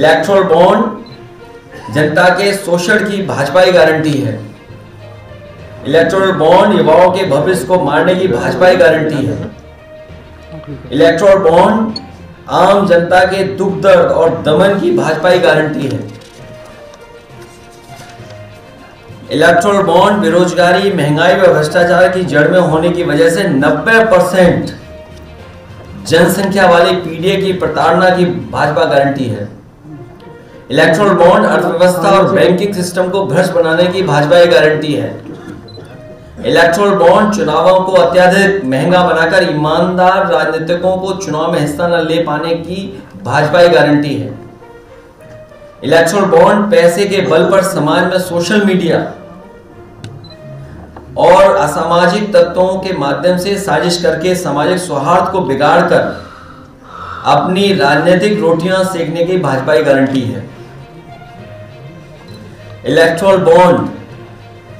Electoral bond जनता के शोषण की भाजपाई गारंटी है। इलेक्टोरल बॉन्ड युवाओं के भविष्य को मारने की भाजपाई गारंटी है। इलेक्टोरल बॉन्ड आम जनता के दुख दर्द और दमन की भाजपाई गारंटी है। इलेक्टोरल बॉन्ड बेरोजगारी, महंगाई व भ्रष्टाचार की जड़ में होने की वजह से 90% जनसंख्या वाले पीडीए की प्रताड़ना की भाजपा गारंटी है। इलेक्टोरल बॉन्ड अर्थव्यवस्था और बैंकिंग सिस्टम को भ्रष्ट बनाने की भाजपा की गारंटी है। इलेक्टोरल बॉन्ड चुनावों को अत्यधिक महंगा बनाकर ईमानदार राजनीतिकों को चुनाव में हिस्सा न ले पाने की भाजपा की गारंटी है। इलेक्टोरल बॉन्ड पैसे के बल पर समाज में सोशल मीडिया और असामाजिक तत्वों के माध्यम से साजिश करके सामाजिक सौहार्द को बिगाड़कर अपनी राजनीतिक रोटियां सेकने की भाजपा की गारंटी है। इलेक्टोरल बॉन्ड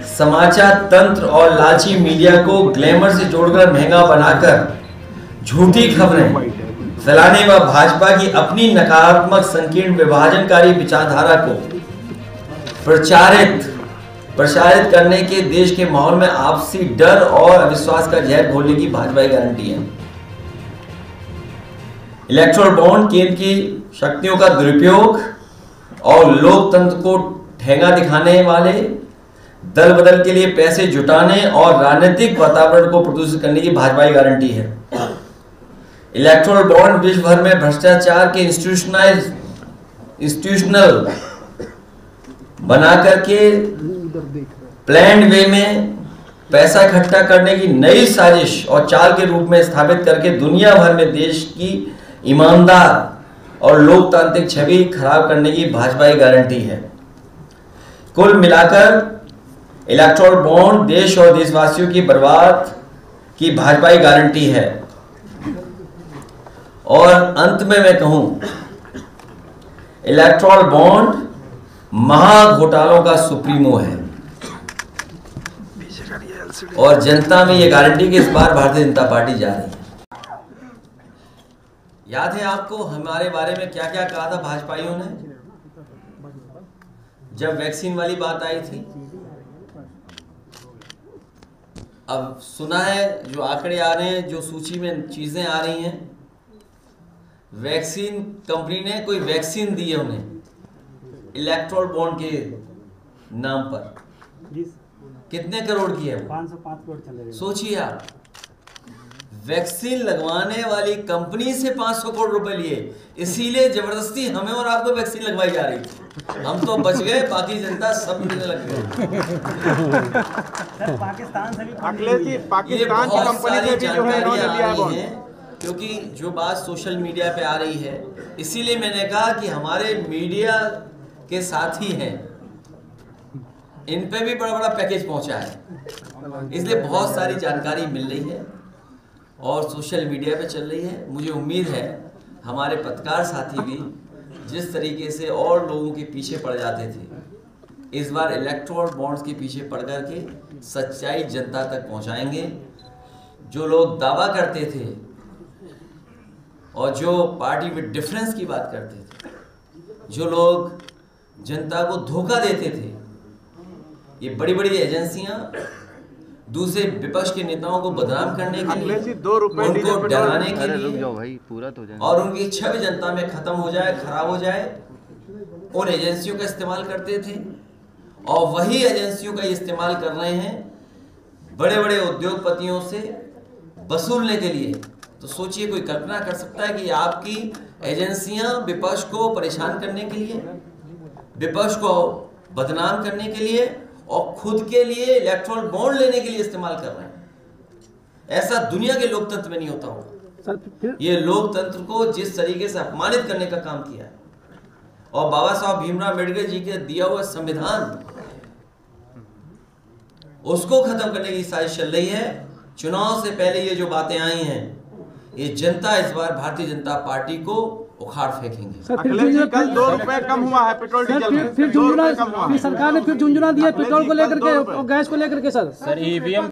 समाचार तंत्र और लालची मीडिया को ग्लैमर से जोड़कर महंगा बनाकर झूठी खबरें फैलाने व भाजपा की अपनी नकारात्मक संकीर्ण विभाजनकारी विचारधारा को प्रचारित करने के देश के माहौल में आपसी डर और अविश्वास का जहर घोलने की भाजपा की गारंटी है। इलेक्टोरल बॉन्ड केंद्र की शक्तियों का दुरुपयोग और लोकतंत्र को ठेंगा दिखाने वाले दल बदल के लिए पैसे जुटाने और राजनीतिक वातावरण को प्रदूषित करने की भाजपा की गारंटी है। इलेक्टोरल बॉन्ड विश्व भर में भ्रष्टाचार के इंस्टीट्यूशनल बना करके प्लान्ड वे में पैसा इकट्ठा करने की नई साजिश और चाल के रूप में स्थापित करके दुनिया भर में देश की ईमानदार और लोकतांत्रिक छवि खराब करने की भाजपा की गारंटी है। कुल मिलाकर इलेक्टोरल बॉन्ड देश और देशवासियों की बर्बाद की भाजपा की गारंटी है। और अंत में मैं कहूं, इलेक्टोरल बॉन्ड महाघोटालों का सुप्रीमो है और जनता में यह गारंटी कि इस बार भारतीय जनता पार्टी जा रही है। याद है आपको हमारे बारे में क्या क्या कहा था भाजपाइयों ने जब वैक्सीन वाली बात आई थी? अब सुना है जो आंकड़े आ रहे हैं, जो सूची में चीजें आ रही हैं, वैक्सीन कंपनी ने कोई वैक्सीन दी है उन्हें इलेक्टोरल बॉन्ड के नाम पर। कितने करोड़ की है वो? 505 करोड़ चल रहे हैं। सोचिए आप, वैक्सीन लगवाने वाली कंपनी से 500 करोड़ रुपए लिए, इसीलिए जबरदस्ती हमें और आपको वैक्सीन लगवाई जा रही थी। हम तो बच गए, बाकी जनता सब मिलने लग गए। पाकिस्तान से भी पाकिस्तान की कंपनी से भी जो है, क्योंकि जो बात सोशल मीडिया पे आ रही है, इसीलिए मैंने कहा कि हमारे मीडिया के साथी हैं, इन पे भी बड़ा बड़ा पैकेज पहुंचा है, इसलिए बहुत सारी जानकारी मिल रही है और सोशल मीडिया पे चल रही है। मुझे उम्मीद है हमारे पत्रकार साथी भी जिस तरीके से और लोगों के पीछे पड़ जाते थे, इस बार इलेक्टोरल बॉन्ड्स के पीछे पड़ करके सच्चाई जनता तक पहुंचाएंगे। जो लोग दावा करते थे और जो पार्टी विद डिफरेंस की बात करते थे, जो लोग जनता को धोखा देते थे, ये बड़ी बड़ी एजेंसियां दूसरे विपक्ष के नेताओं को बदनाम करने के लिए, उनको डराने के लिए और उनकी छवि जनता में खत्म हो जाए, खराब हो जाए, उन एजेंसियों का इस्तेमाल करते थे। और वही एजेंसियों का इस्तेमाल कर रहे हैं बड़े बड़े उद्योगपतियों से वसूलने के लिए। तो सोचिए, कोई कल्पना कर सकता है कि आपकी एजेंसियां विपक्ष को परेशान करने के लिए, विपक्ष को बदनाम करने के लिए और खुद के लिए इलेक्टोरल बॉन्ड लेने के लिए इस्तेमाल कर रहे हैं। ऐसा दुनिया के लोकतंत्र में नहीं होता होगा। ये लोकतंत्र को जिस तरीके से अपमानित करने का काम किया है, और बाबा साहब भीमराव अम्बेडकर जी के दिया हुआ संविधान, उसको खत्म करने की साजिश चल रही है। चुनाव से पहले ये जो बातें आई हैं, ये जनता इस बार भारतीय जनता पार्टी को उखाड़ फेंकेंगे। कल 2 रुपए कम हुआ है पेट्रोल डीजल में, फिर सरकार ने फिर झुंझुना दिया पेट्रोल को लेकर के और गैस को लेकर के। Sir EVM